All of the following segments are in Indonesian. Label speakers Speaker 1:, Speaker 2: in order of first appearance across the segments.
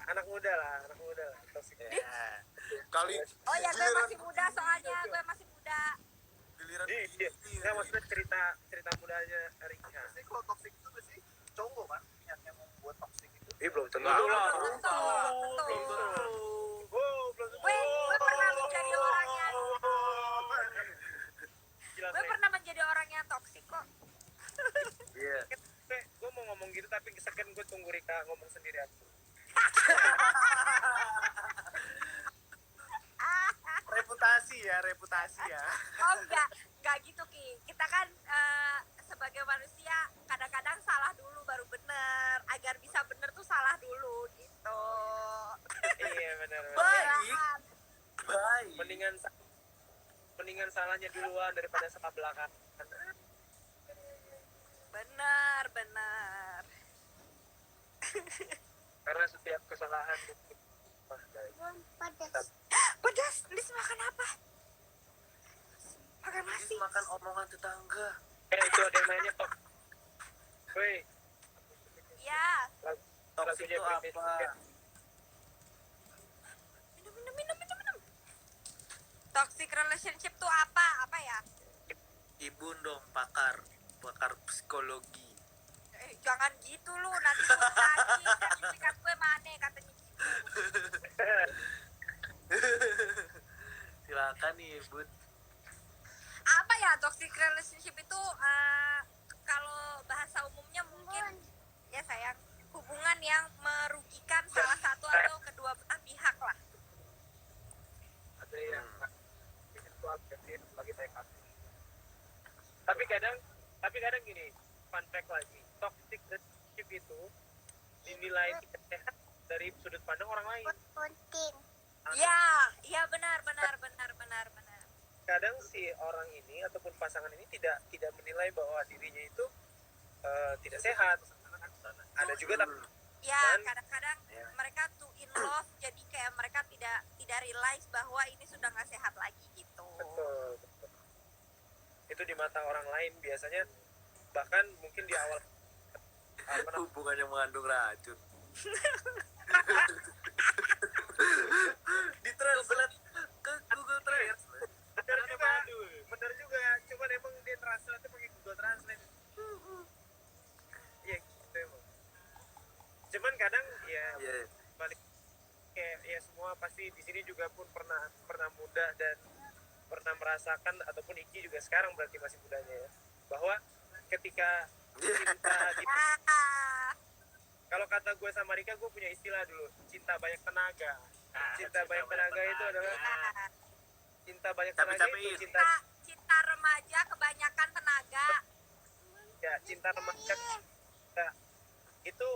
Speaker 1: anak muda lah toxic.
Speaker 2: Ya. Kali
Speaker 3: Oh ya, gue masih muda soalnya, gue masih muda.
Speaker 2: giliran
Speaker 1: Iya, maksudnya cerita mudanya Rika.
Speaker 4: Sih kalau toxic itu sih cowok kan yang membuat toxic itu.
Speaker 1: Belum tentu
Speaker 2: Enggak,
Speaker 1: lah.
Speaker 3: Belum tentu.
Speaker 1: Belum tentu.
Speaker 3: Gue pernah menjadi orang yang
Speaker 1: Gila,
Speaker 3: gue pernah menjadi orang yang toksik kok.
Speaker 2: Iya.
Speaker 1: gue mau ngomong gitu tapi second gue tunggu Rika ngomong sendirian.
Speaker 4: reputasi ya.
Speaker 3: Oh enggak gitu Ki. Kita kan sebagai manusia kadang-kadang salah dulu baru bener. Agar bisa bener tuh salah dulu gitu.
Speaker 1: Iya benar.
Speaker 2: Baik.
Speaker 1: Mendingan salahnya duluan daripada salah belakang.
Speaker 3: Bener.
Speaker 1: Karena setiap kesalahan
Speaker 3: Pedas, Lis makan apa? Makan nasi.
Speaker 2: Makan omongan tetangga.
Speaker 1: itu ada yang nanya kok. Woi,
Speaker 3: Iya.
Speaker 2: Toxic itu apa?
Speaker 3: Minum. Toxic relationship tuh apa? Apa ya?
Speaker 2: Ibu dong pakar psikologi.
Speaker 3: Jangan gitu lu, nanti gue lagi sertifikat gue mana katanya gitu.
Speaker 2: Silakan nih Bun.
Speaker 3: Apa ya toxic relationship itu kalau bahasa umumnya mungkin ya sayang hubungan yang merugikan salah satu atau kedua belah pihak lah.
Speaker 1: ada yang bikin itu agresif lagi saya kasih. Tapi kadang gini, fun fact lagi, toxic relationship itu dinilai tidak sehat dari sudut pandang orang lain.
Speaker 3: Ya benar.
Speaker 1: Kadang si orang ini ataupun pasangan ini tidak menilai bahwa dirinya itu tidak sehat. Ada juga
Speaker 3: Ya kadang-kadang mereka too in love, jadi kayak mereka tidak realize bahwa ini sudah nggak sehat lagi gitu.
Speaker 1: betul. Itu di mata orang lain biasanya, bahkan mungkin di awal
Speaker 2: Hubungan yang mengandung racun. Ditranslate ke Google Translate.
Speaker 1: benar juga, cuman emang dia translate pakai Google Translate. Iya gitu emang. Cuman kadang ya balik kayak ya semua pasti di sini juga pun pernah muda dan pernah merasakan, ataupun Iki juga sekarang berarti masih mudanya ya, bahwa ketika cinta gitu, kalau kata gue sama Rika, gue punya istilah dulu, cinta banyak tenaga. Cinta banyak tenaga itu adalah cinta banyak tenaga itu
Speaker 3: Cinta remaja kebanyakan tenaga.
Speaker 1: ya, cinta remaja itu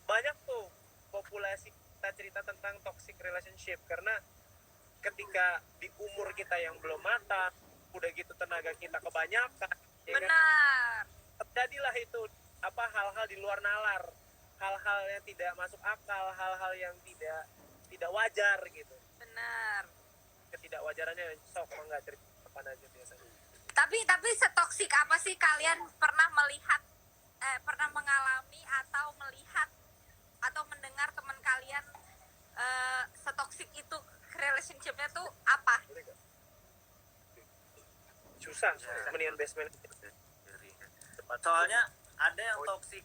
Speaker 1: banyak tuh populasi cerita tentang toxic relationship, karena ketika di umur kita yang belum matang, udah gitu tenaga kita kebanyakan, ya kan?
Speaker 3: Benar.
Speaker 1: Terjadilah itu hal-hal di luar nalar, hal-hal yang tidak masuk akal, hal-hal yang tidak wajar gitu.
Speaker 3: Benar.
Speaker 1: Ketidakwajarannya sok enggak cerita apa aja biasanya.
Speaker 3: Tapi setoksik apa sih kalian pernah melihat, pernah mengalami atau melihat atau mendengar teman kalian setoksik itu relationship-nya tuh apa?
Speaker 1: Susah mendingan basement.
Speaker 2: Soalnya ada yang toksik.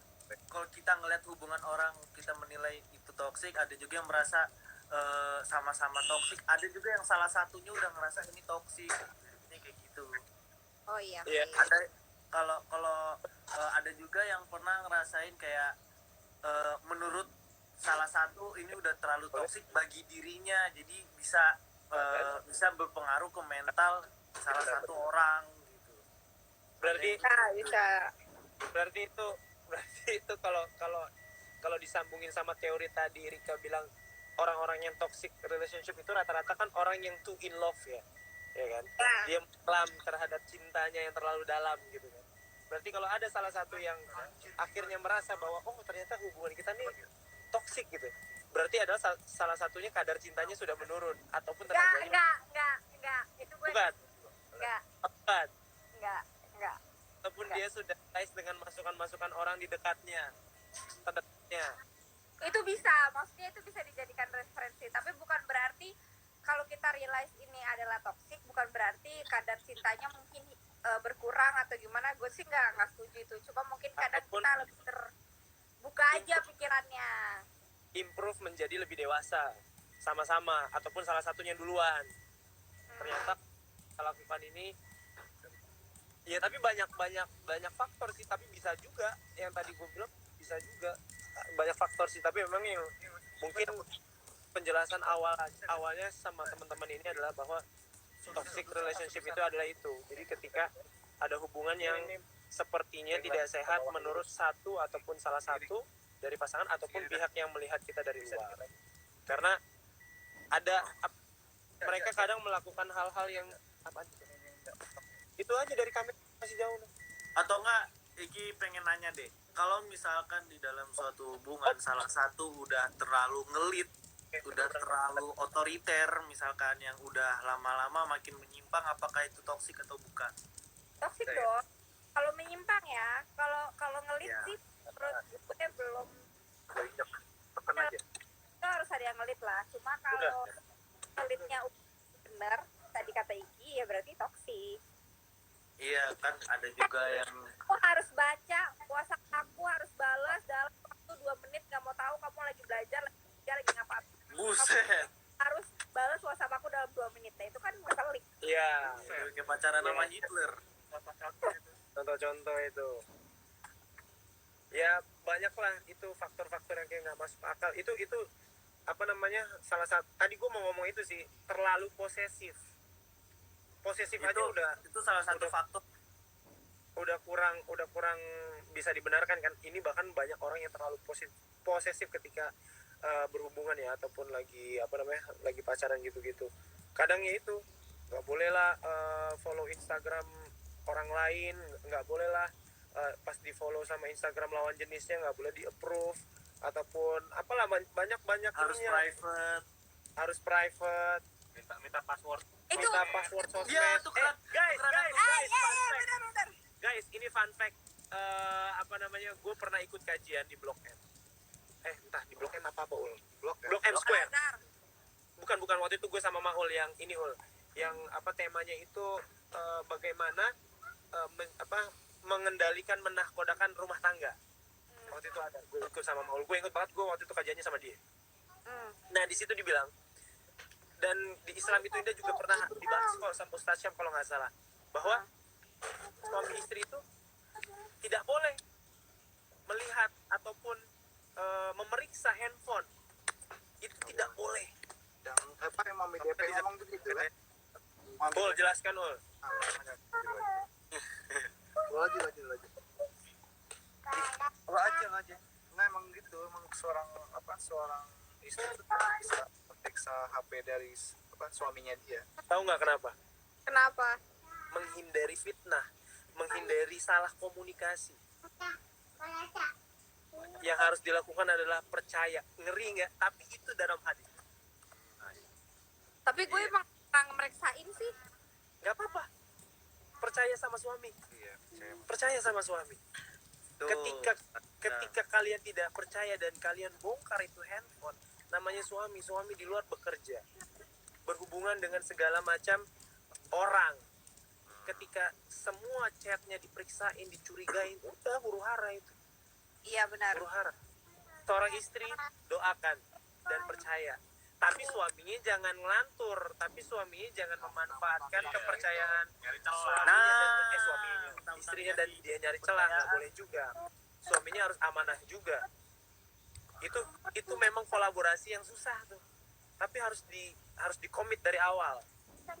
Speaker 2: Kalau kita ngeliat hubungan orang, kita menilai itu toksik. Ada juga yang merasa sama-sama toksik. Ada juga yang salah satunya udah ngerasa ini toksik. Ini kayak gitu.
Speaker 3: Oh iya.
Speaker 2: Ada kalau ada juga yang pernah ngerasain kayak menurut salah satu ini udah terlalu toksik bagi dirinya, jadi bisa berpengaruh ke mental salah satu orang gitu.
Speaker 1: Berarti itu kalau disambungin sama teori tadi Rika bilang orang-orang yang toxic relationship itu rata-rata kan orang yang too in love ya kan? Dia menyelam terhadap cintanya yang terlalu dalam gitu kan. Berarti kalau ada salah satu yang akhirnya merasa bahwa ternyata hubungan kita nih toksik gitu, berarti adalah salah satunya kadar cintanya sudah menurun ataupun tenaganya
Speaker 3: Enggak, itu gue
Speaker 1: bukan ataupun dia sudah guys dengan masukan-masukan orang di dekatnya.
Speaker 3: Itu bisa, maksudnya itu bisa dijadikan referensi, tapi bukan berarti kalau kita realize ini adalah toxic bukan berarti kadar cintanya mungkin berkurang atau gimana. Gue sih nggak setuju itu, cuma mungkin kadang
Speaker 1: Ataupun
Speaker 3: kita lebih terbuka aja pikirannya.
Speaker 1: improve menjadi lebih dewasa sama-sama, ataupun salah satunya duluan ternyata kita lakukan ini. Ya tapi banyak faktor sih, tapi bisa juga yang tadi gue bilang, bisa juga banyak faktor sih, tapi memang yang mungkin penjelasan awalnya sama teman-teman ini adalah bahwa toxic relationship itu adalah itu. Jadi ketika ada hubungan yang sepertinya tidak sehat menurut satu ataupun salah satu dari pasangan ataupun pihak yang melihat kita dari luar. Karena ada mereka kadang melakukan hal-hal yang apa itu aja dari kami masih jauh.
Speaker 2: Atau enggak, Iki pengen nanya deh, kalau misalkan di dalam suatu hubungan salah satu udah terlalu ngelit, udah terlalu otoriter, misalkan yang udah lama-lama makin menyimpang, apakah itu toksik atau bukan?
Speaker 3: Toxic dong kalau menyimpang ya. Kalau ngelit
Speaker 2: Ya.
Speaker 3: sih menurut gue belum,
Speaker 4: tekan aja.
Speaker 3: itu harus ada yang ngelit lah. Cuma kalau ngelitnya bener tadi kata Iki ya berarti toksik.
Speaker 2: Iya kan, ada juga yang
Speaker 3: Aku harus baca WhatsApp, aku harus balas dalam waktu 2 menit, nggak mau tahu kamu lagi belajar, lagi kerja, lagi ngapain.
Speaker 2: buset,
Speaker 3: Harus balas WhatsApp aku dalam 2 menit. Nah itu kan ngeselin.
Speaker 1: Iya,
Speaker 2: kayak pacaran sama Hitler.
Speaker 1: contoh-contoh itu. Ya banyak lah itu faktor-faktor yang kayak nggak masuk akal. Itu apa namanya, salah satu tadi gue mau ngomong itu sih, terlalu posesif aja
Speaker 2: Itu salah satu
Speaker 1: udah-
Speaker 2: faktor.
Speaker 1: udah kurang bisa dibenarkan kan. Ini bahkan banyak orang yang terlalu posesif ketika berhubungan ya, ataupun lagi apa namanya, lagi pacaran gitu-gitu. Kadang ya itu nggak boleh lah follow Instagram orang lain, nggak boleh lah pas di follow sama Instagram lawan jenisnya nggak boleh di approve, ataupun apalah banyak
Speaker 2: Harus private.
Speaker 1: harus private, minta password,
Speaker 3: Itu
Speaker 1: minta password sosmed.
Speaker 2: Iya, itu keren.
Speaker 1: Guys,
Speaker 2: Keren.
Speaker 1: guys, guys, fun fact.
Speaker 3: benar.
Speaker 1: Guys, ini fun fact. Apa namanya, gue pernah ikut kajian di Blok M. Entah di Blok M apa Ul? Blok M Square. Bukan, waktu itu gue sama Maul yang ini Ul. Yang apa temanya itu bagaimana mengendalikan menahkodakan rumah tangga. Waktu itu ada, gue ikut sama Maul. Gue inget banget, gue waktu itu kajiannya sama dia. Nah, di situ dibilang, dan di Islam itu dia juga pernah dibahas kok sama Ustaz Syam kalau nggak salah, bahwa suami istri itu tidak boleh melihat ataupun memeriksa handphone. Itu tidak boleh.
Speaker 4: Yang apa yang Mami DP ngomong begitu kan?
Speaker 1: Ul, jelaskan Ul.
Speaker 4: Lanjut. Lo aja. Nah emang gitu, emang seorang istri itu tidak bisa memeriksa HP dari suaminya dia.
Speaker 1: Tahu nggak kenapa?
Speaker 3: Kenapa?
Speaker 1: Menghindari fitnah, menghindari salah komunikasi. Yang harus dilakukan adalah percaya. Ngeri nggak? Tapi itu dalam hadis.
Speaker 3: Tapi gue emang kurang mereksain sih.
Speaker 1: Nggak apa-apa. Percaya sama suami.
Speaker 4: Iya,
Speaker 1: Percaya sama suami.
Speaker 2: Tuh.
Speaker 1: Ketika kalian tidak percaya dan kalian bongkar itu handphone, namanya suami di luar bekerja, berhubungan dengan segala macam orang. Ketika semua chatnya diperiksain, dicurigain, udah huru hara itu.
Speaker 3: Iya benar.
Speaker 1: Huru hara. Seorang istri doakan dan percaya. Tapi suaminya jangan ngelantur, tapi suaminya jangan memanfaatkan kepercayaan suaminya dan istrinya, dan dia nyari celah, nggak boleh juga. Suaminya harus amanah juga. Itu memang kolaborasi yang susah tuh, tapi harus dikomit dari awal, dan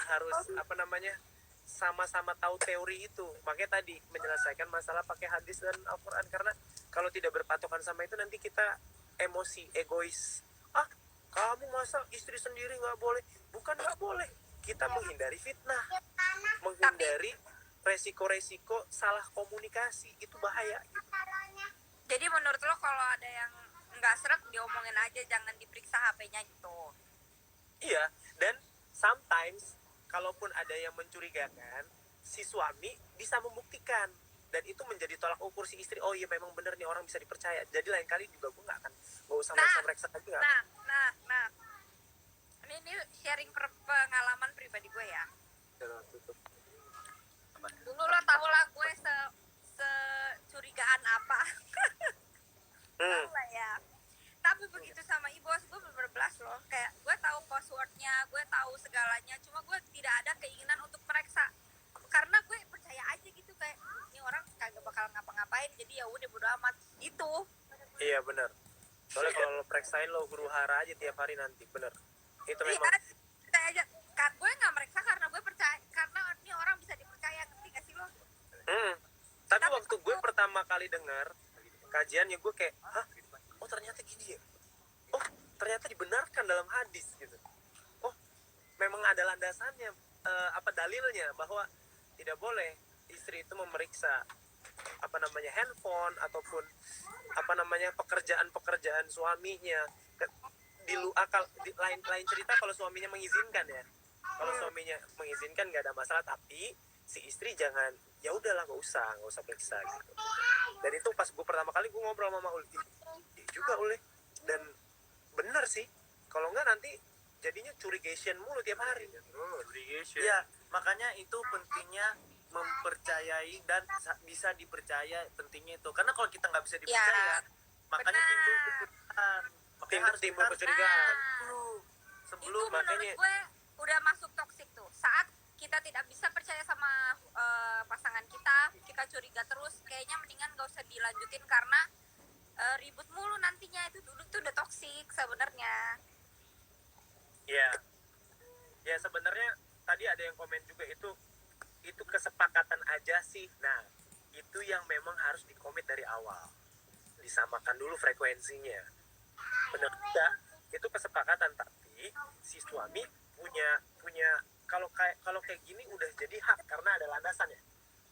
Speaker 1: harus apa namanya, sama-sama tahu teori itu. Makanya tadi menyelesaikan masalah pakai hadis dan Al-Quran, karena kalau tidak berpatokan sama itu nanti kita emosi, egois. Kamu masa istri sendiri nggak boleh? Bukan nggak boleh, kita menghindari fitnah, menghindari resiko-resiko salah komunikasi, itu bahaya.
Speaker 3: Jadi menurut lo kalau ada yang nggak seret diomongin aja, jangan diperiksa HP-nya gitu.
Speaker 1: Iya, dan sometimes kalaupun ada yang mencurigakan, si suami bisa membuktikan dan itu menjadi tolak ukur si istri, oh iya memang bener nih orang bisa dipercaya, jadi lain kali juga gue nggak usah meriksa lagi nggak.
Speaker 3: Nah, ini sharing pengalaman pribadi gue ya. Dulu lo tau lah gue securigaan apa. Tau lah ya. Tapi begitu sama iBoss gue bener-bener loh. Kayak gue tahu passwordnya, gue tahu segalanya. Cuma gue tidak ada keinginan untuk meriksa. Karena gue percaya aja gitu kayak ini orang kagak bakal ngapa-ngapain. Jadi ya udah bodo amat gitu.
Speaker 1: Iya bener. Soalnya kalau lo periksain lo huru hara aja tiap hari nanti, bener. Itu memang.
Speaker 3: Iya, percaya aja. Gue nggak meriksa karena gue percaya. Karena ini orang bisa dipercaya. Ngerti gak sih lo?
Speaker 1: Tapi waktu gue pertama kali dengar kajiannya gue kayak, hah? Oh ternyata gini ya? Oh ternyata dibenarkan dalam hadis gitu. Oh memang ada landasannya, dalilnya bahwa tidak boleh istri itu memeriksa handphone ataupun pekerjaan suaminya. Lain cerita kalau suaminya mengizinkan ya. Kalau suaminya mengizinkan nggak ada masalah, tapi si istri jangan, ya udahlah nggak usah periksa gitu. Dan itu pas gue pertama kali gue ngobrol sama Uli, iya juga Uli, dan bener sih, kalau nggak nanti jadinya curigation mulu tiap hari.
Speaker 2: Ya makanya itu pentingnya mempercayai dan bisa dipercaya, pentingnya itu, karena kalau kita nggak bisa dipercaya makanya timbul kecurigaan,
Speaker 1: timbul kecurigaan.
Speaker 2: Sebelum
Speaker 3: itu menurut gue udah masuk toksik tuh. Saat kita tidak bisa percaya sama pasangan kita curiga terus, kayaknya mendingan gak usah dilanjutin karena ribut mulu nantinya. Itu dulu tuh udah toksik sebenarnya.
Speaker 1: Ya sebenarnya tadi ada yang komen juga, itu kesepakatan aja sih. Nah itu yang memang harus dikomit dari awal, disamakan dulu frekuensinya. Bener tidak, itu kesepakatan, tapi si suami punya kalau kayak gini udah jadi hak karena ada landasannya.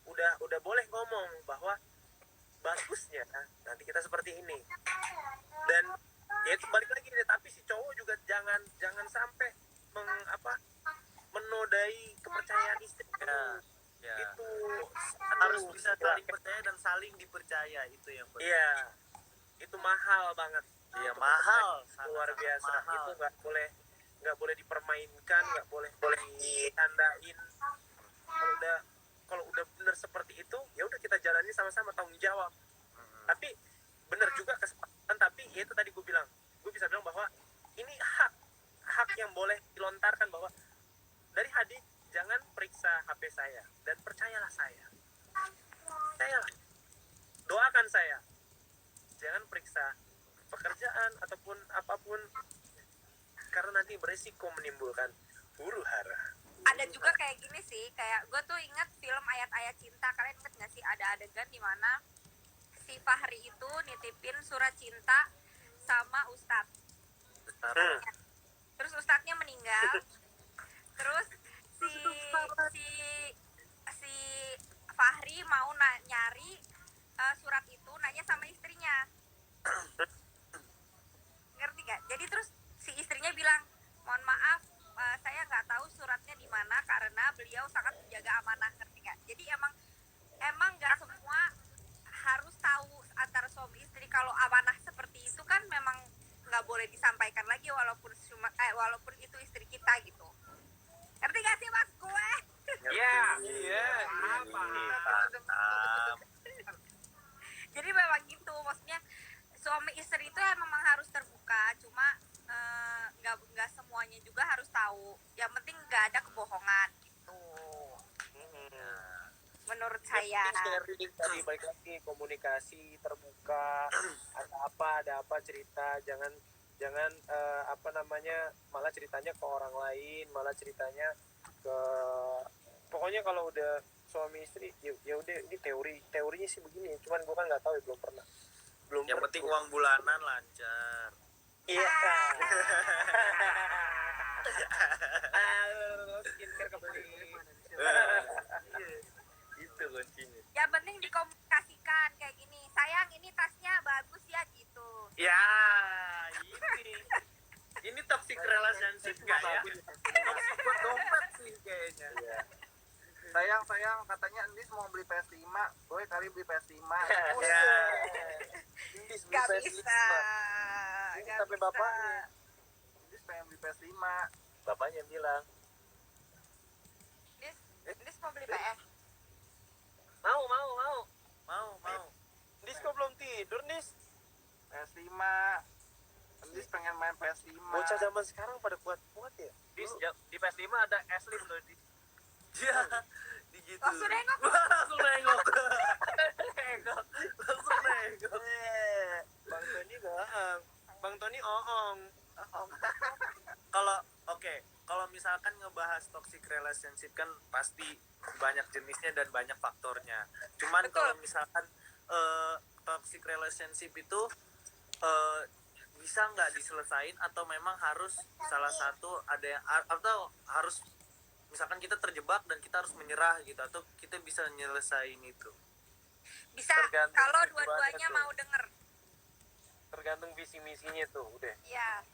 Speaker 1: Udah boleh ngomong bahwa bagusnya nanti kita seperti ini. Dan ya itu balik lagi deh, tapi si cowok juga jangan sampai menodai kepercayaan istri. Itu
Speaker 2: harus bisa saling percaya dan saling dipercaya, itu yang penting.
Speaker 1: Iya, itu mahal banget.
Speaker 2: Iya, mahal,
Speaker 1: luar biasa.
Speaker 2: Mahal.
Speaker 1: Itu nggak boleh dipermainkan, nggak boleh ditandain. Kalau udah bener seperti itu, ya udah kita jalani sama-sama, tanggung jawab. Tapi bener juga kesepakatan, tapi ya itu tadi gue bisa bilang bahwa ini hak yang boleh dilontarkan, bahwa dari hadis jangan periksa HP saya dan percayalah saya. Doakan saya, jangan periksa pekerjaan ataupun apapun, karena nanti beresiko menimbulkan huru hara.
Speaker 3: Ada juga kayak gini sih, kayak gue tuh ingat film Ayat-Ayat Cinta. Kalian inget gak sih ada adegan dimana si Fahri itu nitipin surat cinta sama Ustadz. Terus Ustadznya meninggal. Terus si Fahri mau nyari surat itu, nanya sama istrinya. Ngerti gak? Jadi terus si istrinya bilang, mohon maaf, saya nggak tahu suratnya di mana karena beliau sangat menjaga amanah. Ngerti gak? Jadi emang nggak semua harus tahu antara suami istri. Kalau amanah seperti itu kan memang nggak boleh disampaikan lagi walaupun itu istri kita gitu. Ngerti gak sih mas gue?
Speaker 1: Iya.
Speaker 3: Jadi memang gitu, maksudnya suami istri itu memang harus terbuka, cuma nggak semuanya juga harus tahu. Yang penting nggak ada kebohongan gitu. Menurut saya.
Speaker 1: Sharing tadi, balik lagi komunikasi terbuka, ada apa cerita, jangan malah ceritanya ke orang lain, malah ceritanya ke, pokoknya kalau udah suami istri ya udah, ini teorinya sih begini, cuman gue kan nggak tahu ya, belum
Speaker 2: Yang penting uang bulanan lancar.
Speaker 1: Iya. Skincare kebeli. Itu kuncinya.
Speaker 3: Yang penting dikomunikasikan kayak gini. Sayang, ini tasnya bagus ya gitu.
Speaker 2: Ya, ini toxic relationship nggak ya?
Speaker 4: Toxic buat dompet sih kayaknya.
Speaker 1: Iya.
Speaker 4: Sayang katanya Andis mau beli PS5, boy kali beli PS5.
Speaker 2: Ya.
Speaker 1: Indis beli
Speaker 3: Gak
Speaker 1: PS5.
Speaker 3: bisa.
Speaker 1: Ini
Speaker 3: Gak
Speaker 1: sampai
Speaker 3: bisa.
Speaker 1: bapaknya.
Speaker 4: Indis pengen beli PS5.
Speaker 1: Bapaknya bilang,
Speaker 3: Dis mau beli PS.
Speaker 1: mau.
Speaker 2: Mau.
Speaker 1: Indis kok belum tidur, Nis?
Speaker 4: PS5. Indis pengen main PS5.
Speaker 1: Bocah zaman sekarang pada kuat-kuat ya?
Speaker 5: Di PS5 ada S-Lin tuh di
Speaker 2: Iya. Digitu.
Speaker 3: Langsung nengok.
Speaker 2: Langsung nengok. Langsung nengok.
Speaker 1: Bang Tony bohong. Bang Tony oong.
Speaker 2: Kalau misalkan ngebahas toxic relationship kan pasti banyak jenisnya dan banyak faktornya. Cuman
Speaker 3: Betul.
Speaker 2: kalau misalkan toxic relationship itu bisa nggak diselesain atau memang harus salah satu ada yang atau harus misalkan kita terjebak dan kita harus menyerah gitu atau kita bisa nyelesain itu.
Speaker 3: Bisa
Speaker 1: Tergantung
Speaker 3: kalau
Speaker 1: keduanya
Speaker 3: dua-duanya
Speaker 1: tuh.
Speaker 3: mau denger.
Speaker 1: Tergantung visi misinya tuh, udah.
Speaker 3: Iya.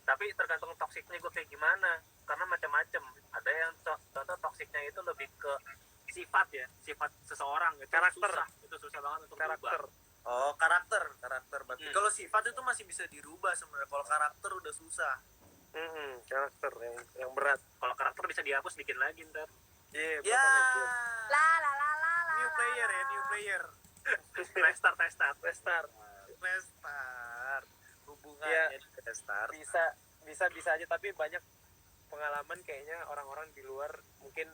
Speaker 5: tapi tergantung toksiknya gue kayak gimana karena macam-macam ada yang contoh toksiknya itu lebih ke sifat seseorang gitu
Speaker 1: Karakter.
Speaker 5: itu susah banget untuk
Speaker 1: Karakter.
Speaker 5: berubah.
Speaker 2: Oh, karakter berarti.
Speaker 5: Hmm.
Speaker 2: Kalau sifat itu masih bisa dirubah sebenarnya. Kalau karakter udah susah.
Speaker 1: Karakter yang berat.
Speaker 5: Kalau karakter bisa dihapus bikin lagi ntar.
Speaker 1: Iya,
Speaker 2: Ya.
Speaker 3: La la la la la.
Speaker 2: New player.
Speaker 5: Restart.
Speaker 2: Restart. Hubungannya restart.
Speaker 1: Bisa aja, tapi banyak pengalaman kayaknya orang-orang di luar mungkin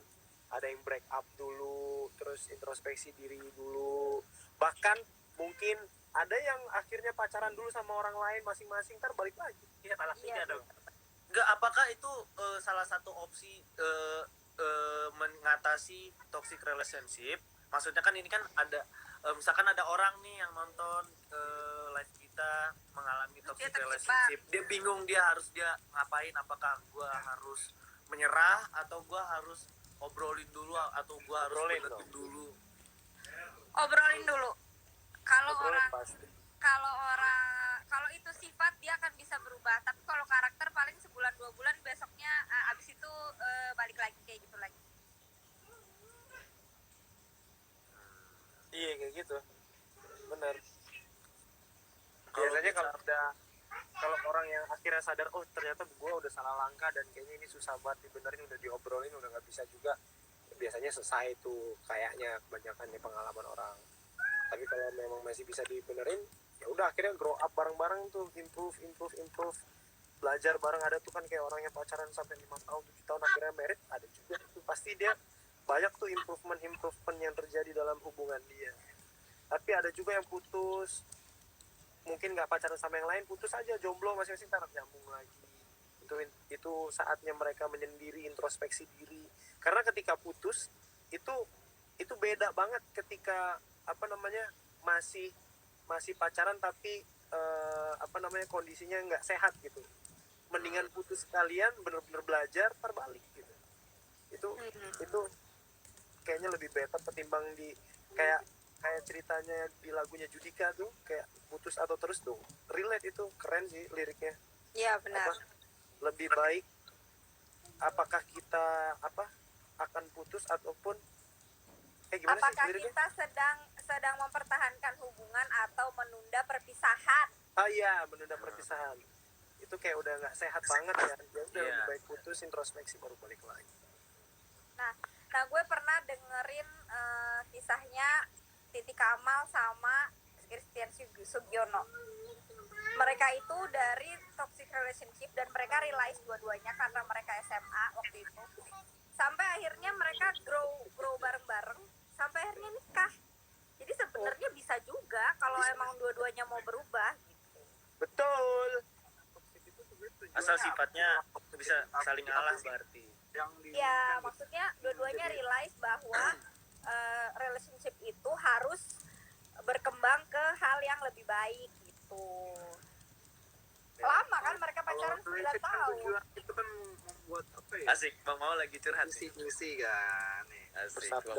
Speaker 1: ada yang break up dulu, terus introspeksi diri dulu, bahkan mungkin ada yang akhirnya pacaran dulu sama orang lain masing-masing, ntar balik lagi.
Speaker 5: Iya, talak tiga
Speaker 3: Iya.
Speaker 5: dong.
Speaker 2: Enggak, apakah itu salah satu opsi mengatasi toxic relationship? Maksudnya kan ini kan ada misalkan ada orang nih yang nonton live kita mengalami toxic
Speaker 3: terjebak.
Speaker 2: relationship. Dia bingung dia harus ngapain, apakah gua harus menyerah atau gua harus obrolin dulu atau gua harus
Speaker 1: Obrolin
Speaker 2: berhenti
Speaker 1: dong.
Speaker 2: dulu.
Speaker 3: Obrolin dulu. Kalau
Speaker 1: Obrolin
Speaker 3: orang
Speaker 1: pasti.
Speaker 3: kalau itu sifat dia akan bisa berubah, tapi kalau karakter paling sebulan 2 bulan besoknya abis itu balik lagi kayak gitu lagi.
Speaker 1: Iya kayak gitu, bener.
Speaker 2: Kalau
Speaker 1: Biasanya
Speaker 2: bisa-
Speaker 1: kalau orang yang akhirnya sadar, oh ternyata gue udah salah langkah dan kayaknya ini susah banget dibenerin, udah diobrolin, udah nggak bisa juga, biasanya selesai tuh kayaknya kebanyakannya pengalaman orang. Tapi kalau memang masih bisa dibenerin, ya udah akhirnya grow up bareng-bareng tuh, improve, belajar bareng. Ada tuh kan kayak orang yang pacaran sampai 5 tahun 7 tahun akhirnya married, ada juga itu pasti dia banyak tuh improvement yang terjadi dalam hubungan dia. Tapi ada juga yang putus, mungkin nggak pacaran sama yang lain, putus aja, jomblo masing-masing, ntar nyambung lagi. Itu saatnya mereka menyendiri, introspeksi diri. Karena ketika putus itu beda banget ketika masih pacaran tapi kondisinya nggak sehat gitu. Mendingan putus sekalian, bener-bener belajar, terbalik gitu. Itu kayaknya lebih better ketimbang di kayak ceritanya di lagunya Judika tuh, kayak putus atau terus tuh, relate, itu keren sih liriknya.
Speaker 3: Iya benar.
Speaker 1: Lebih baik apakah kita akan putus ataupun gimana sih
Speaker 3: Apakah
Speaker 1: liriknya?
Speaker 3: kita sedang mempertahankan hubungan atau menunda perpisahan?
Speaker 1: Iya, menunda perpisahan. Itu kayak udah nggak sehat banget ya. Udah
Speaker 2: Iya.
Speaker 1: lebih baik putus, introspeksi, baru balik lagi.
Speaker 3: Nah gue pernah dengerin kisahnya Titi Kamal sama Christian Sugiono. Mereka itu dari toxic relationship dan mereka realize dua-duanya karena mereka SMA waktu itu. Sampai akhirnya mereka grow bareng-bareng sampai akhirnya nikah. Jadi sebenarnya bisa juga kalau emang dua-duanya mau berubah gitu.
Speaker 1: Betul.
Speaker 2: Asal sifatnya bisa saling ngalah berarti.
Speaker 4: yang di
Speaker 3: Ya maksudnya dua-duanya realize bahwa relationship itu harus berkembang ke hal yang lebih baik gitu. Lama kan mereka pacaran 9 tahun.
Speaker 4: Itu kan membuat apa ya?
Speaker 2: Asik, Bang Mau lagi curhat nih.
Speaker 4: Misi kan nih.
Speaker 2: Asik.
Speaker 1: Bersabda.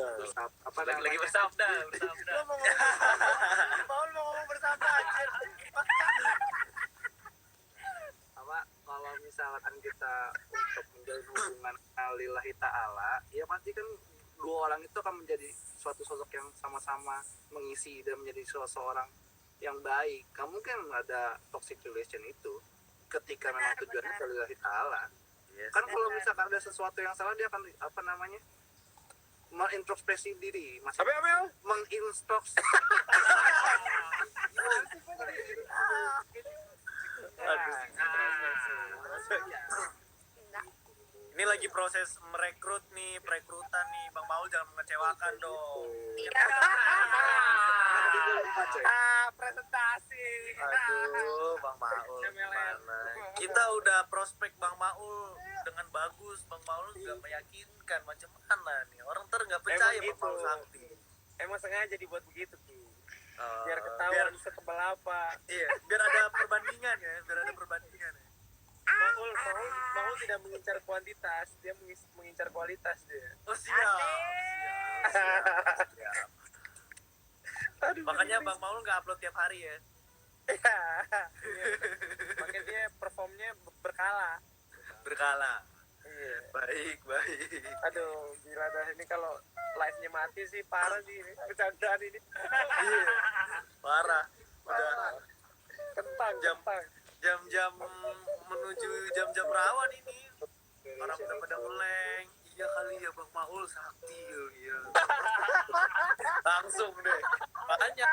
Speaker 4: Apa
Speaker 5: Lagi
Speaker 4: namanya?
Speaker 5: bersabda.
Speaker 1: Lo mau ngomong bersama anjir.
Speaker 4: Apa kalau misalkan kita untuk menjalin hubungan lillahi ta'ala, ya pasti kan dua orang itu akan menjadi suatu sosok yang sama-sama sama mengisi dan menjadi seseorang yang baik, kamu kan ada toxic relation itu ketika memang tujuannya lillahi ta'ala.
Speaker 2: Yes.
Speaker 4: Kan kalau misalkan ada sesuatu yang salah, dia akan apa namanya, mengintrospeksi diri, mengintrospeksi.
Speaker 2: Ini lagi proses merekrut nih, perekrutan nih, Bang Maul jangan mengecewakan dong.
Speaker 3: Iya.
Speaker 1: Presentasi.
Speaker 2: Aduh, Bang Maul gimana? Kita udah prospek Bang Maul dengan bagus, Bang Maul juga meyakinkan macam mana nih. Orang nggak percaya
Speaker 1: Emang
Speaker 2: Bang Maul
Speaker 1: gitu.
Speaker 2: sakti.
Speaker 1: Emang sengaja dibuat begitu Ki.
Speaker 2: Oh,
Speaker 1: Biar ketahuan setebal apa.
Speaker 2: Iya, biar ada perbandingan ya, biar ada perbandingan ya.
Speaker 1: Maul tidak mengincar kuantitas, dia mengincar kualitas dia.
Speaker 2: Oh siap.
Speaker 1: Aduh,
Speaker 2: Makanya Bang Maul nggak upload tiap hari ya.
Speaker 1: Iya. Makanya dia performnya berkala.
Speaker 2: Berkala.
Speaker 1: Iya.
Speaker 2: Baik.
Speaker 1: Aduh, gila dah ini kalau live-nya mati sih parah sih ini. Bercandaan ini.
Speaker 2: Iya. Parah. Udah
Speaker 1: Kentang,
Speaker 2: Jam.
Speaker 1: kentang.
Speaker 2: jam-jam menuju jam-jam rawan ini. Orang udah pada meleng. Iya kali ya Bang Maul sakti ya. Langsung deh. Makanya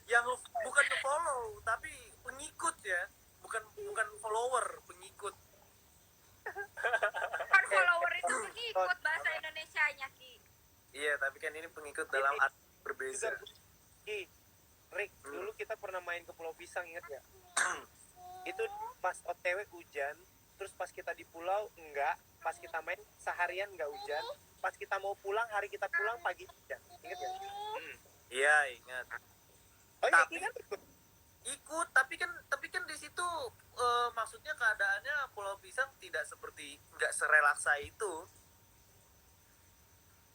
Speaker 2: yang bukan nge-follow tapi pengikut ya. Bukan follower, pengikut.
Speaker 3: Kan follower itu pengikut bahasa Indonesianya, Ki.
Speaker 2: Iya, tapi kan ini pengikut dalam arti berbeza.
Speaker 1: Ki, Rick, dulu kita pernah main ke Pulau Pisang, inget gak? Itu pas OTW hujan, terus pas kita di pulau enggak, pas kita main seharian enggak hujan, pas kita mau pulang, hari kita pulang pagi hujan. Ingat gak?
Speaker 2: Iya, ingat.
Speaker 1: Oh iya,
Speaker 2: Tapi-
Speaker 1: Ki kan ikut.
Speaker 2: Ikut, tapi kan di situ maksudnya keadaannya Pulau Pisang tidak seperti nggak serelaksa itu.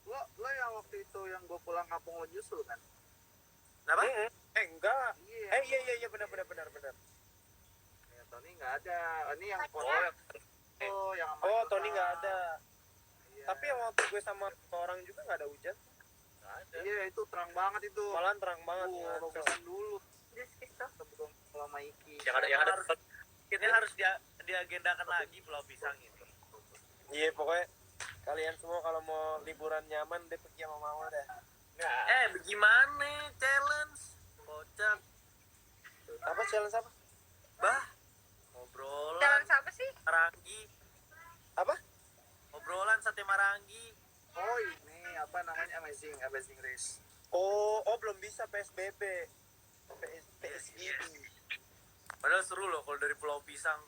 Speaker 4: Lo yang waktu itu yang gue pulang kampung lo justru kan?
Speaker 2: Kenapa?
Speaker 1: Enggak.
Speaker 4: Iya.
Speaker 1: Iya, benar.
Speaker 4: Ya, Tony nggak ada. Ini yang yang sama
Speaker 1: Oh,
Speaker 4: Yuna.
Speaker 1: Tony nggak ada.
Speaker 4: Iya.
Speaker 1: Tapi yang waktu gue sama orang juga nggak ada hujan.
Speaker 4: Iya, itu terang banget itu.
Speaker 1: Malahan terang banget.
Speaker 4: Lo
Speaker 1: ngaco.
Speaker 4: pesan dulu sebelum sama Iki.
Speaker 5: yang ada
Speaker 2: Ini harus diagendakan lagi Pulau Pisang itu.
Speaker 1: Iya, pokoknya kalian semua kalau mau liburan nyaman deh pergi sama Mawar deh.
Speaker 2: Bagaimana challenge? Kocak.
Speaker 1: Apa challenge apa?
Speaker 2: Bah, obrolan
Speaker 3: Jalan siapa sih?
Speaker 2: Marangi.
Speaker 1: Apa?
Speaker 2: Obrolan sate Marangi.
Speaker 4: Oh ini apa namanya, amazing race.
Speaker 1: Oh, belum bisa PSBB. PSBB.
Speaker 2: Padahal seru loh kalau dari Pulau Pisang.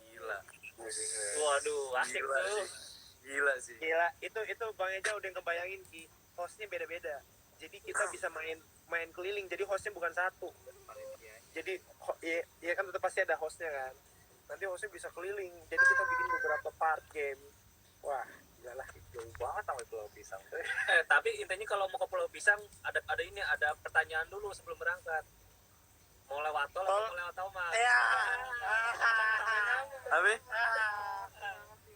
Speaker 2: Gila.
Speaker 5: waduh asik
Speaker 2: Gila
Speaker 5: tuh
Speaker 2: sih. Gila sih.
Speaker 1: Gila, itu Bang Eja udah ngebayangin Ki. Hostnya beda-beda. Jadi kita bisa main keliling. Jadi hostnya bukan satu. Jadi ya kan tetap pasti ada hostnya kan. Nanti hostnya bisa keliling. Jadi kita bikin beberapa part game. Wah, gila lah.
Speaker 4: Jauh banget sama Pulau Pisang.
Speaker 5: tapi intinya kalau mau ke Pulau Pisang ada pertanyaan dulu sebelum berangkat, mau lewat tol atau mau lewat Tomat.
Speaker 1: Ya.
Speaker 2: Tapi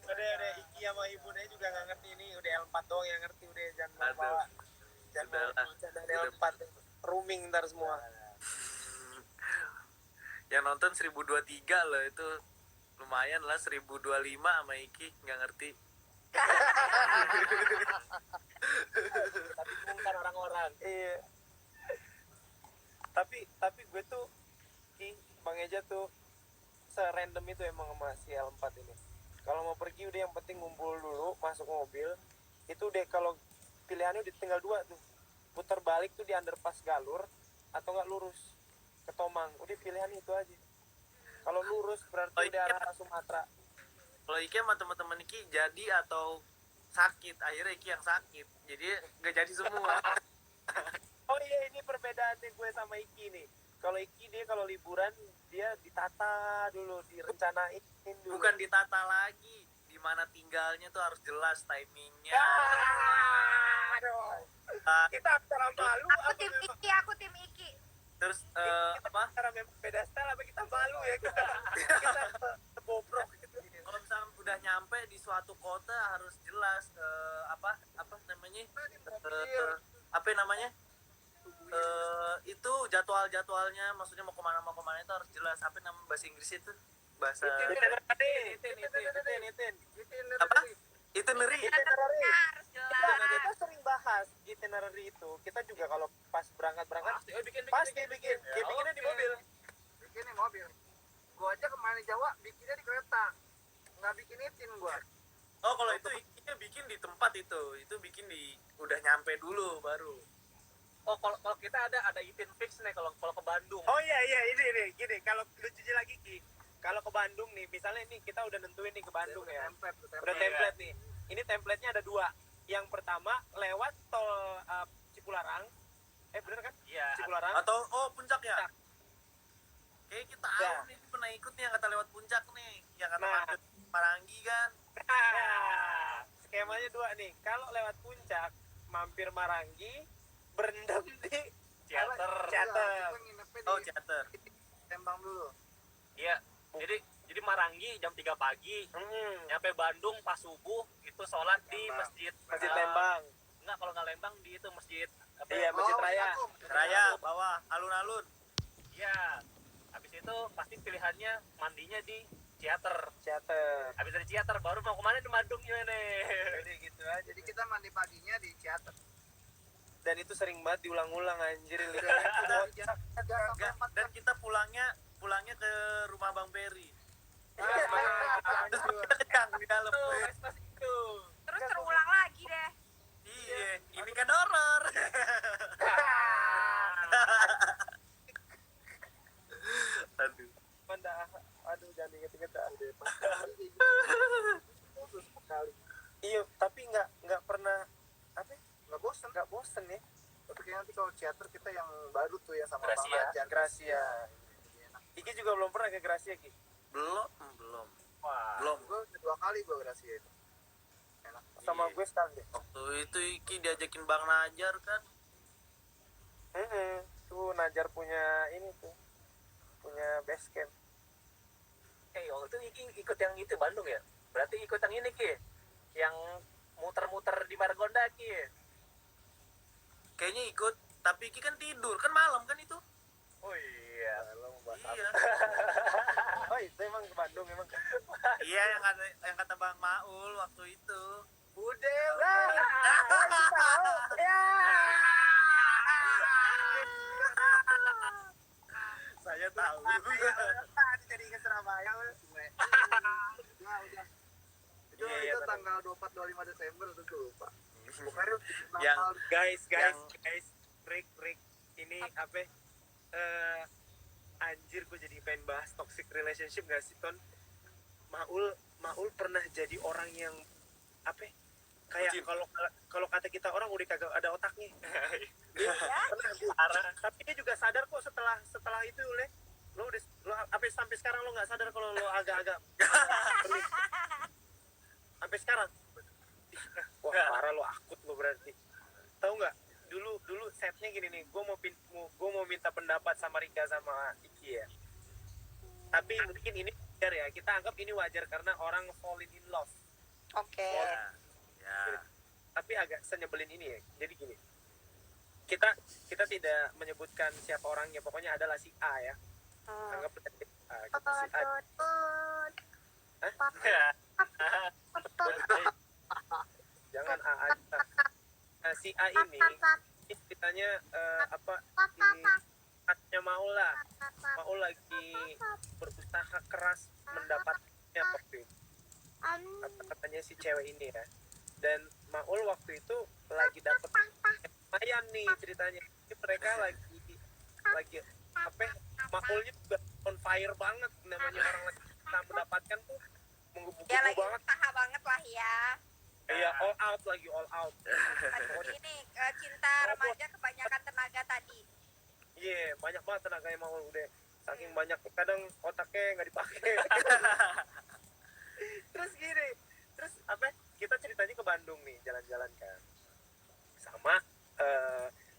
Speaker 1: Udah Iki sama ibunya juga nggak ngerti ini. Udah L4 doang yang ngerti. Udah jangan
Speaker 2: Aduh.
Speaker 1: bawa. Jangan bawa
Speaker 2: Udahlah.
Speaker 1: bercanda L4. Rooming ntar semua.
Speaker 2: yang nonton 1023 loh, itu lumayan lah. 1025 sama Iki nggak ngerti.
Speaker 5: Tapi bungkar orang-orang.
Speaker 1: Iya. Tapi gue tuh Bang Eja tuh serandom itu emang sama si L4 ini. Kalau mau pergi udah yang penting ngumpul dulu, masuk mobil. Itu deh kalau pilihannya udah tinggal dua tuh. Putar balik tuh di underpass Galur atau enggak lurus ke Tomang. Udah pilihan itu aja. Kalau lurus berarti
Speaker 2: Oh,
Speaker 1: udah
Speaker 2: iya.
Speaker 1: arah Sumatera.
Speaker 2: Kalau Iki sama teman-teman Iki jadi atau sakit, akhirnya Iki yang sakit, jadi nggak jadi semua.
Speaker 1: Oh iya, ini perbedaannya gue sama Iki nih. Kalau Iki dia kalau liburan dia ditata dulu, direncanain dulu.
Speaker 2: Bukan ditata lagi, di mana tinggalnya tuh harus jelas timingnya.
Speaker 1: Aduh.
Speaker 2: Ah,
Speaker 1: Kita antara malu
Speaker 3: Aku
Speaker 1: apa
Speaker 3: tim
Speaker 1: memang
Speaker 3: Iki, aku tim Iki.
Speaker 2: terus
Speaker 1: kita
Speaker 2: apa?
Speaker 1: antara memang beda style apa kita malu ya kita bobrok gitu.
Speaker 2: Kalau misalnya udah nyampe di suatu kota harus jelas apa namanya? Apa namanya? itu jadwalnya, maksudnya mau kemana itu harus jelas. Apa nama bahasa Inggris itu? Bahasa apa? Itinerary.
Speaker 3: harus jelas.
Speaker 1: Kita sering bahas itinerary itu. Kita juga kalau pas berangkat pasti bikin. Ya, bikinnya di mobil.
Speaker 4: Bikin di mobil. Gua aja kemarin di Jawa bikinnya di kereta. Nggak bikin itin gua.
Speaker 2: Oh, kalau itu ikinya bikin di tempat itu bikin di udah nyampe dulu baru.
Speaker 5: Oh, kalau kita ada itin fix nih kalau ke Bandung.
Speaker 1: Oh iya ini gini, kalau lucunya lagi Ki. Kalau ke Bandung nih, misalnya nih kita udah nentuin nih ke Bandung ya. Udah template nih. Ini template-nya ada 2. Yang pertama lewat tol Cipularang. Bener kan?
Speaker 5: Iya.
Speaker 1: Cipularang.
Speaker 2: Atau puncak ya?
Speaker 1: Puncak.
Speaker 2: Kayak kita tahu nih pernah ikut nih yang kata lewat puncak nih, yang kata
Speaker 1: Nah.
Speaker 2: Maranggi kan.
Speaker 1: Skemanya 2 nih. Kalau lewat puncak, mampir Maranggi, berendam di
Speaker 5: Ciater.
Speaker 2: Oh, Ciater.
Speaker 4: Tembang dulu.
Speaker 5: Iya. Jadi Maranggi jam 3 pagi, nyampe Bandung pas subuh itu sholat di masjid
Speaker 1: Lembang.
Speaker 5: Enggak, kalau nggak Lembang di itu masjid apa
Speaker 1: Iya,
Speaker 5: ya?
Speaker 1: Masjid Raya.
Speaker 2: Raya bawah alun-alun.
Speaker 5: Iya. Habis itu pasti pilihannya mandinya di Ciater.
Speaker 1: Ciater.
Speaker 5: Habis dari Ciater baru mau kemana di Bandung gimana?
Speaker 1: Jadi gitu aja.
Speaker 4: Jadi kita mandi paginya di Ciater.
Speaker 1: Dan itu sering banget diulang-ulang anjir.
Speaker 2: Dan kita pulangnya ke rumah Bang Peri. Terus kita kencang di dalam.
Speaker 3: Terus terulang lagi deh.
Speaker 2: Iya, ini kan horor. Aduh.
Speaker 1: Aduh, jangan inget-inget dah. Iya, tapi nggak pernah nggak bosen ya.
Speaker 4: Tapi nanti kalau Ciater kita yang baru tuh ya sama
Speaker 5: Gracia.
Speaker 4: Bang Rajan.
Speaker 1: Gracia. Iki juga belum pernah ke Gracia Ki.
Speaker 2: Belum.
Speaker 5: Wah.
Speaker 2: Belum.
Speaker 4: Gue 2 kali gue Gracia itu. Enak.
Speaker 1: Sama
Speaker 2: Iya.
Speaker 1: gue sekali.
Speaker 2: Waktu itu Iki diajakin Bang Najar kan.
Speaker 1: Tuh Najar punya ini tuh. Punya base camp.
Speaker 5: Waktu itu Iki ikut yang itu Bandung ya? Berarti ikut yang ini Ki? Yang muter-muter di Margonda Ki?
Speaker 2: Kayaknya ikut, tapi Iki kan tidur, kan malam kan itu.
Speaker 5: Oh iya.
Speaker 2: Iya.
Speaker 1: Oh itu emang ke Bandung emang.
Speaker 2: Iya, yang kata Bang Maul waktu itu.
Speaker 1: Udah.
Speaker 2: Saya tahu.
Speaker 4: Jadi ke Surabaya. Itu
Speaker 1: Iya,
Speaker 4: itu
Speaker 1: benar.
Speaker 4: tanggal 24 25 Desember itu lupa. Pokoknya
Speaker 2: Yang-
Speaker 1: Guys, break. Ini apa? Anjir gue jadi pengen bahas toxic relationship gak sih Ton? Maul pernah jadi orang yang apa? Kayak
Speaker 2: Bucin.
Speaker 1: kalau kata kita orang udah kagak ada otaknya. Dia pernah parah. Tapi dia juga sadar kok setelah itu lo apa sampai sekarang lo nggak sadar kalau lo agak-agak sampai sekarang. Wah parah lo, akut lo berarti. Tahu nggak? Dulu setnya gini nih, gue mau minta pendapat sama Rika sama Iki ya. Tapi mungkin ini wajar ya, kita anggap ini wajar karena orang falling in love.
Speaker 3: Oke.
Speaker 2: Ya.
Speaker 1: Tapi agak senyebelin ini ya. Jadi gini, kita tidak menyebutkan siapa orangnya, pokoknya adalah si A ya. Anggap si A. Jangan A aja. Nah, si A ini ceritanya hatinya Maul lagi berusaha keras mendapatnya waktu itu. Katanya si cewek ini ya. Dan Maul waktu itu lagi dapet lumayan nih ceritanya. Ini mereka lagi Maulnya juga on fire banget, namanya orang lagi mendapatkan tuh menggebu-gebu
Speaker 3: Ya lagi
Speaker 1: banget.
Speaker 3: usaha banget lah ya.
Speaker 1: Iya, all out.
Speaker 3: Ini cinta remaja kebanyakan tenaga tadi.
Speaker 1: Iya, banyak banget tenaganya Maul udah. Saking banyak kadang otaknya nggak dipakai. Terus gini, kita ceritanya ke Bandung nih, jalan-jalan kan. Sama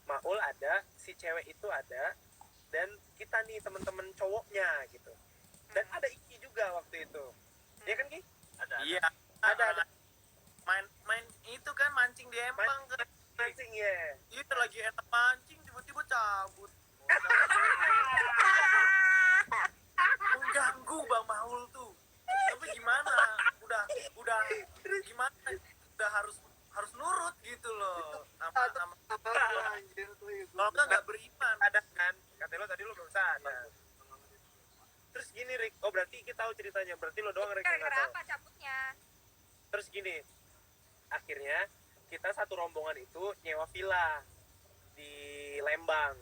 Speaker 1: Maul ada, si cewek itu ada, dan kita nih teman-teman cowoknya gitu. Dan ada Iki juga waktu itu. Iya kan Ki?
Speaker 2: Iya.
Speaker 1: Ada.
Speaker 2: Main itu kan mancing di empang kan.
Speaker 1: Mancing ya.
Speaker 2: Itu lagi enak mancing tiba-tiba cabut.
Speaker 1: lo tadi lo belum sadar. Terus gini Rick, oh berarti kita tahu ceritanya, berarti lo doang Rick yang nggak
Speaker 3: Gara-gara
Speaker 1: tahu.
Speaker 3: apa cabutnya?
Speaker 1: Terus gini, akhirnya kita satu rombongan itu nyewa villa di Lembang.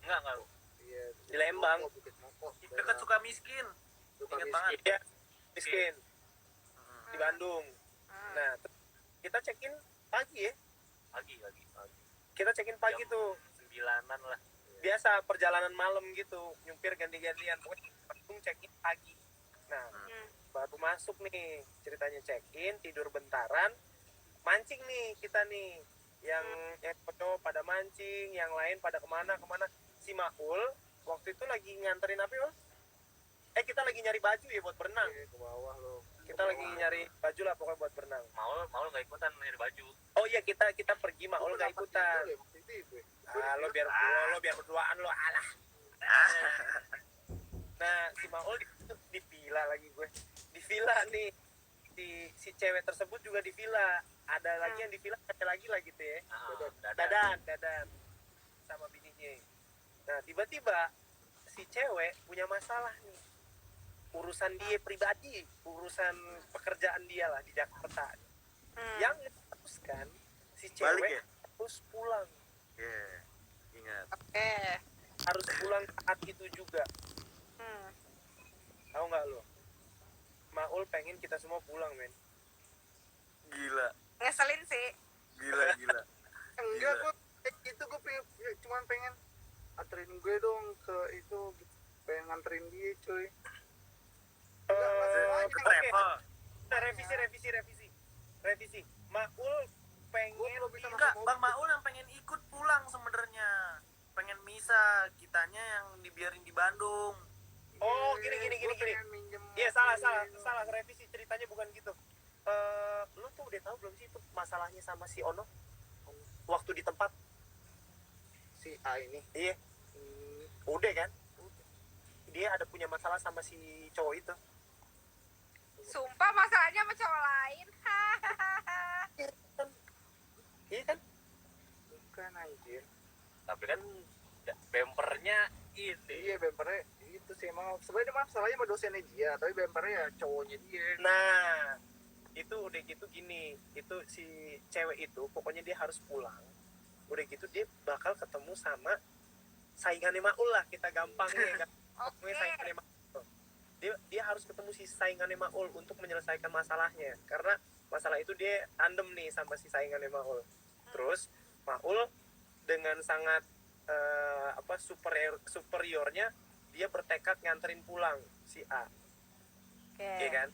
Speaker 5: Enggak.
Speaker 4: Iya,
Speaker 1: Di Lembang.
Speaker 4: Bukit Moko,
Speaker 2: Dekat Sukamiskin. Ingat banget.
Speaker 1: Iya, miskin di Bandung. Nah, kita check-in pagi ya.
Speaker 5: Pagi.
Speaker 1: Kita check-in pagi
Speaker 5: Jam
Speaker 1: tuh.
Speaker 5: 9-an lah.
Speaker 1: Biasa perjalanan malam gitu, nyupir ganti-gantian. Pokoknya Bandung check-in pagi. Nah, baru masuk nih ceritanya check-in, tidur bentaran, mancing nih kita nih. Yang cowok pada mancing, yang lain pada kemana. Si Maul waktu itu lagi nganterin apa ya? Kita lagi nyari baju ya buat berenang.
Speaker 4: Ke bawah lo.
Speaker 1: Kita lagi nyari baju lah pokoknya buat berenang.
Speaker 5: Mau nggak ikutan nyari baju.
Speaker 1: Oh iya kita pergi Maul nggak ikutan. Lo biar berduaan lo alah. Nah si Maul di villa lagi gue. Di villa nih si cewek tersebut juga di villa. Ada lagi yang di villa, ada lagi lah gitu ya. Dadan sama bininya. Nah tiba-tiba si cewek punya masalah nih. Urusan dia pribadi, urusan pekerjaan dia lah di Jakarta. Yang diteruskan si cewek
Speaker 2: Balik ya?
Speaker 1: harus pulang.
Speaker 2: Iya, ingat.
Speaker 3: Oke.
Speaker 1: Harus pulang saat itu juga. Tahu nggak lo? Maul pengen kita semua pulang, men.
Speaker 2: Gila.
Speaker 3: Ngeselin sih.
Speaker 2: Gila.
Speaker 4: Enggak, gue itu gue cuman pengen anterin gue dong ke itu, pengen nganterin dia cuy.
Speaker 1: Oke.
Speaker 2: Travel.
Speaker 1: Nah, revisi. Maul pengen
Speaker 2: Enggak, Bang Maul yang pengen ikut pulang sebenarnya. Pengen misa, kitanya yang dibiarin di Bandung.
Speaker 1: Oh, gini. Iya, salah revisi ceritanya bukan gitu. Lu tuh udah tahu belum sih itu masalahnya sama si Ono? Waktu di tempat.
Speaker 4: Si A ini.
Speaker 1: Iya. Udah kan? Dia ada punya masalah sama si cowok itu.
Speaker 3: Sumpah masalahnya sama cowok lain.
Speaker 1: Iya kan?
Speaker 4: Bukan anjir.
Speaker 5: Tapi kan bempernya ini.
Speaker 4: Iya, bempernya itu sih emang sebenarnya masalahnya sama dosennya dia, tapi bempernya ya cowoknya dia.
Speaker 1: Nah, itu udah gitu gini. Itu si cewek itu pokoknya dia harus pulang. Udah gitu dia bakal ketemu sama saingannya Maul lah, kita gampangnya kan.
Speaker 3: Oke.
Speaker 1: Saingannya Maul. Dia harus ketemu si saingannya Maul untuk menyelesaikan masalahnya. Karena masalah itu dia tandem nih sama si saingannya Maul. Terus Maul dengan sangat superiornya dia bertekad nganterin pulang si A.
Speaker 3: Oke.
Speaker 1: Iya kan?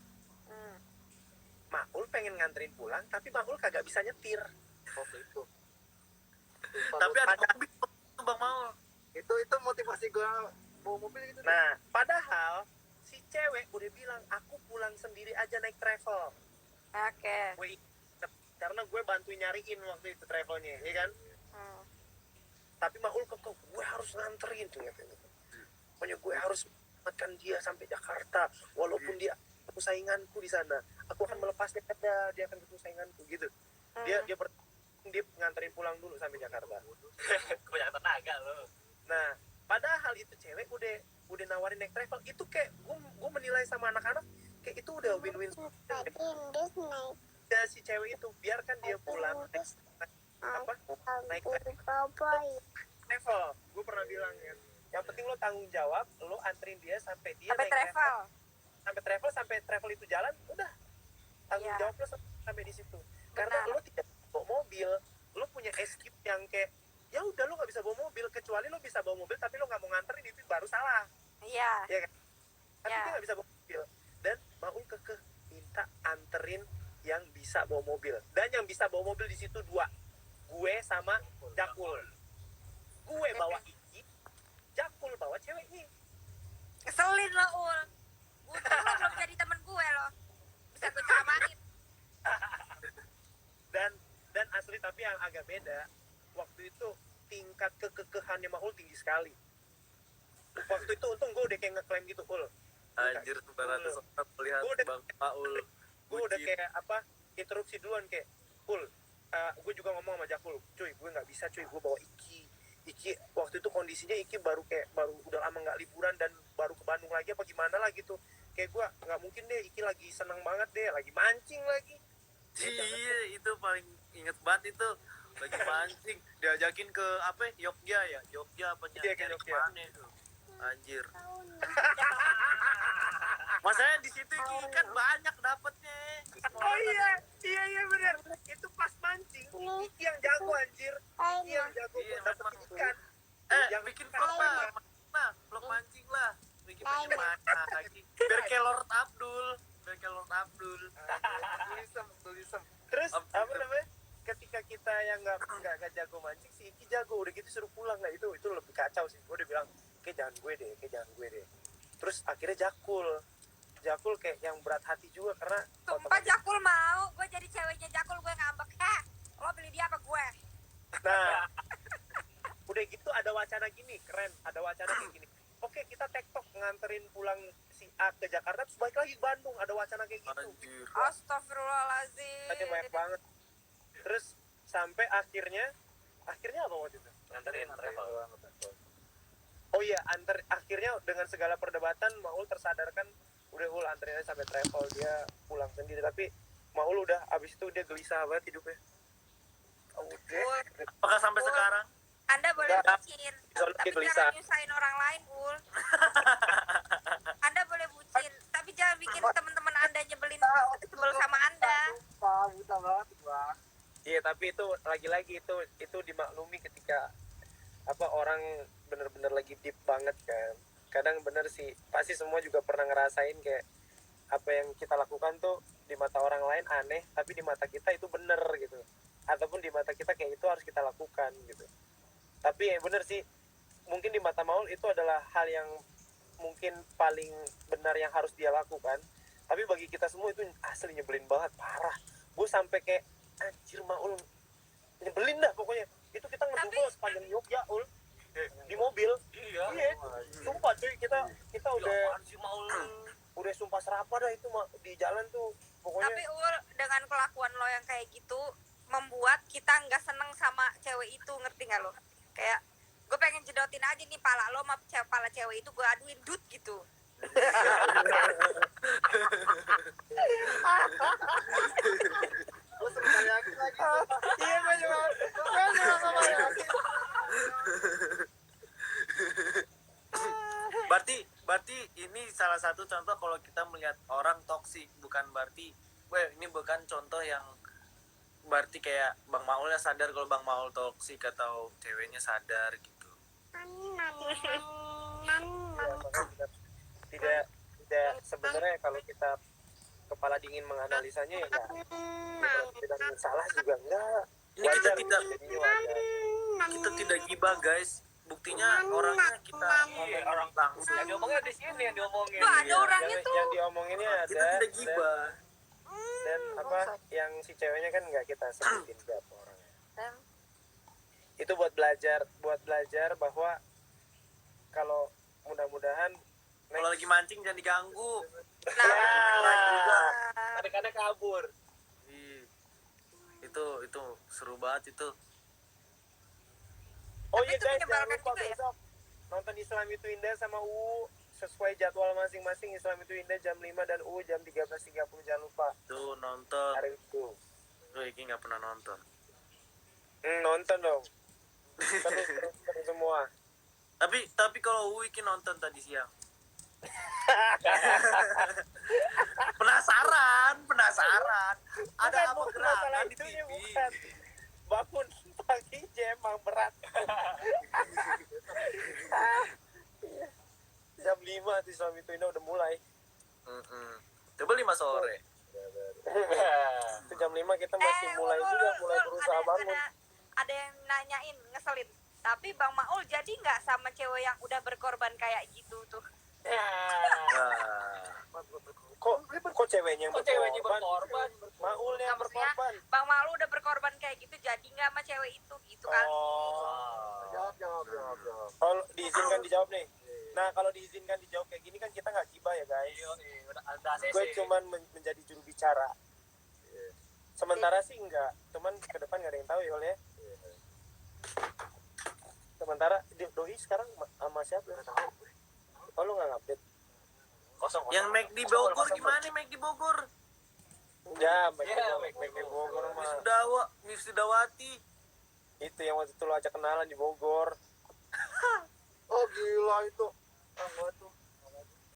Speaker 1: Maul pengen nganterin pulang tapi Maul kagak bisa nyetir.
Speaker 4: Waktu itu.
Speaker 2: Tapi ada mobil tuh Bang Maul.
Speaker 4: Itu motivasi gue bawa mobil gitu.
Speaker 1: Nah, padahal si cewek udah bilang aku pulang sendiri aja naik travel.
Speaker 3: Oke.
Speaker 1: Gue ikut, karena gue bantuin nyariin waktu itu travelnya, ya kan? Tapi Maul kekeh, gue harus nganterin ternyata. Pokoknya gue harus menekan dia sampai Jakarta, walaupun dia ketemu sainganku di sana. Aku akan melepasnya ada, dia akan ketemu sainganku gitu. Dia nganterin pulang dulu sampai Jakarta.
Speaker 5: Kebanyakan tenaga lo.
Speaker 1: Nah, padahal itu cewek udah nawarin naik travel. Itu kayak gue menilai sama anak-anak kayak itu udah win-win. Ya, si cewek itu biarkan dia pulang naik travel. Gue pernah bilang ya, yang penting lo tanggung jawab, lo anterin dia sampai dia
Speaker 3: Sampai
Speaker 1: naik
Speaker 3: travel.
Speaker 1: sampai travel itu jalan, udah tanggung
Speaker 3: Iya.
Speaker 1: jawab lo sampai di situ. Karena lo tidak bawa mobil, lo punya excuse yang kayak ya udah lo nggak bisa bawa mobil, kecuali lo bisa bawa mobil tapi lo nggak mau nganterin, itu baru salah.
Speaker 3: Iya.
Speaker 1: Ya kan? Tapi
Speaker 3: Ya.
Speaker 1: dia nggak bisa bawa mobil dan Maul kekeh minta anterin yang bisa bawa mobil, dan yang bisa bawa mobil di situ dua, gue sama Jakul. Gue bawa Iki, Jakul bawa ceweknya.
Speaker 3: Ngeselin lo, Ul. Untung lo belum jadi temen gue lo. Bisa gue ceramahin.
Speaker 1: Dan asli tapi yang agak beda, waktu itu tingkat kekekehannya Maul tinggi sekali. Waktu itu untung gue udah kayak ngeklaim gitu, Ul.
Speaker 2: Anjir 900 orang melihat
Speaker 1: Gua udah-
Speaker 2: Bang Maul.
Speaker 1: Gue udah kayak interupsi duluan kayak, Ul, gue juga ngomong sama Jakul, cuy gue nggak bisa cuy, gue bawa Iki waktu itu kondisi kondisinya Iki baru udah lama nggak liburan dan baru ke Bandung lagi apa gimana lah gitu. Kayak gue nggak mungkin deh Iki lagi seneng banget deh, lagi mancing lagi.
Speaker 2: Iya, itu paling inget banget itu lagi mancing, diajakin ke apa? Jogja apa
Speaker 1: Iya, ke
Speaker 2: nyari
Speaker 1: Jogja.
Speaker 2: kemana itu? Anjir. Masanya di situ ikan banyak dapetnya.
Speaker 1: Oh iya bener. Itu pas mancing, Iki yang jago anjir. Iki yang jago
Speaker 2: Iya,
Speaker 1: buat dapetin
Speaker 2: memang.
Speaker 1: ikan.
Speaker 2: Yang bikin vlog lah, vlog mancing lah. Bikin mancing lagi. Biar kayak Lord Abdul.
Speaker 4: tulisem.
Speaker 1: Terus apa namanya? Ketika kita yang nggak jago mancing, si Iki jago. Udah gitu suruh pulang. Nah itu lebih kacau sih. Gue udah bilang, kayak jangan gue deh. Terus akhirnya Jakul kayak yang berat hati juga karena
Speaker 3: Sumpah Jakul mau, gue jadi ceweknya Jakul, gue ngambek. Lo beli dia apa gue?
Speaker 1: nah udah gitu ada wacana gini, keren. Ada wacana kayak gini. Oke, kita tektok nganterin pulang si A ke Jakarta terus balik lagi ke Bandung. Ada wacana kayak gitu.
Speaker 2: Anjir.
Speaker 3: Astagfirullahaladzim.
Speaker 1: Tadi banyak banget. Terus sampai akhirnya apa waktu itu?
Speaker 5: nganterin travel.
Speaker 1: Oh iya, akhirnya dengan segala perdebatan Maul tersadarkan udah anterin aja sampai travel, dia pulang sendiri. Tapi Maul udah abis itu dia gelisah banget hidupnya. Udah.
Speaker 3: Ul,
Speaker 2: Apakah sampai
Speaker 3: Ul.
Speaker 2: sekarang?
Speaker 3: Anda boleh
Speaker 1: Enggak.
Speaker 3: bucin,
Speaker 1: Soalnya
Speaker 3: tapi
Speaker 1: dia gelisah.
Speaker 3: jangan nyusahin orang lain, Ul. Anda boleh bucin, tapi jangan bikin teman-teman Anda nyebelin sebel sama Anda.
Speaker 4: Buta banget gua.
Speaker 1: Iya, tapi itu lagi-lagi itu dimaklumi ketika apa orang bener-bener lagi deep banget kan. Kadang bener sih, pasti semua juga pernah ngerasain kayak apa yang kita lakukan tuh di mata orang lain aneh, tapi di mata kita itu bener gitu. Ataupun di mata kita kayak itu harus kita lakukan gitu. Tapi ya bener sih, mungkin di mata Maul itu adalah hal yang mungkin paling benar yang harus dia lakukan. Tapi bagi kita semua itu asli nyebelin banget, parah. Gue sampai kayak anjir Maul nyebelin dah pokoknya. Itu kita ngedumel sepanjang Jogja ul di mobil. Iya sumpah cuy, kita udah sumpah serapah dah itu di jalan tuh pokoknya.
Speaker 3: Tapi Ul, dengan kelakuan lo yang kayak gitu membuat kita nggak seneng sama cewek itu, ngerti nggak lo? Kayak gue pengen jedotin aja nih pala lo sama pala cewek itu, gue aduin dut gitu.
Speaker 4: Lu sebentar yakin lagi.
Speaker 1: Iya gue juga sama yakin.
Speaker 2: Berarti ini salah satu contoh kalau kita melihat orang toksik, bukan berarti ini bukan contoh yang berarti kayak Bang Maul ya sadar kalau Bang Maul toksik atau ceweknya sadar gitu.
Speaker 1: Tidak sebenarnya kalau kita kepala dingin menganalisanya ya tidak salah juga enggak.
Speaker 2: Ini kita tidak
Speaker 1: jadinya wajar.
Speaker 2: kita tidak gibah guys. Buktinya orangnya kita ngomong orang langsung.
Speaker 5: Yang diomongin di sini yang diomongin.
Speaker 3: Tuh ada orangnya tuh.
Speaker 1: Yang diomonginnya ada
Speaker 2: Kita tidak gibah.
Speaker 1: dan apa yang si ceweknya kan nggak kita sebutin siapa orangnya. Itu buat belajar bahwa kalau mudah-mudahan
Speaker 2: Kalau lagi mancing jangan diganggu.
Speaker 1: kadang-kadang kabur.
Speaker 2: Ih, itu seru banget itu.
Speaker 1: Oh
Speaker 3: Tapi
Speaker 1: iya
Speaker 3: itu
Speaker 1: guys, jangan
Speaker 3: menyebalkan
Speaker 1: lupa
Speaker 3: juga ya?
Speaker 1: besok nonton Islam itu Indah sama UU sesuai jadwal masing-masing. Islam itu Indah jam 5 dan UU jam 13.30, jangan lupa
Speaker 2: Tuh nonton.
Speaker 1: hari itu.
Speaker 2: Tuh Iki nggak pernah nonton.
Speaker 1: Nonton dong. Terus semua.
Speaker 2: Tapi kalau Wiki nonton tadi siang. penasaran. Ada apa
Speaker 1: Bukan
Speaker 2: gerangan
Speaker 1: masalah
Speaker 2: di
Speaker 1: itunya,
Speaker 2: TV?
Speaker 1: bukan. Bangun pagi emang berat. Jam 5 tuh Islam itu Indah udah mulai.
Speaker 2: Coba 5 sore.
Speaker 1: Itu jam 5 kita masih mulai berusaha bangun.
Speaker 3: Ada yang nanyain, ngeselin. Tapi Bang Maul jadi nggak sama cewek yang udah berkorban kayak gitu tuh?
Speaker 1: Kok ceweknya yang berkorban? Maulnya yang
Speaker 3: Maksudnya,
Speaker 1: berkorban.
Speaker 3: Bang Maul udah berkorban kayak gitu, jadi nggak sama cewek itu gitu kali?
Speaker 4: Jawab.
Speaker 1: Kalau diizinkan dijawab nih. Nah kalau diizinkan dijawab kayak gini kan kita nggak gibah ya guys. Gue cuman menjadi juru bicara. Sementara sih enggak, cuman ke depan nggak ada yang tahu ya Ol ya. sementara doi sekarang sama siapa? Nggak tahu. Oh lu nggak update?
Speaker 5: Kosong.
Speaker 2: Yang Mac di Bogor gimana Mac di Bogor?
Speaker 1: Ya, Mac di Bogor mah.
Speaker 2: Wisudawati.
Speaker 1: Itu yang waktu itu lu ajak kenalan di Bogor.
Speaker 4: Oh gila itu. Ah, gua tuh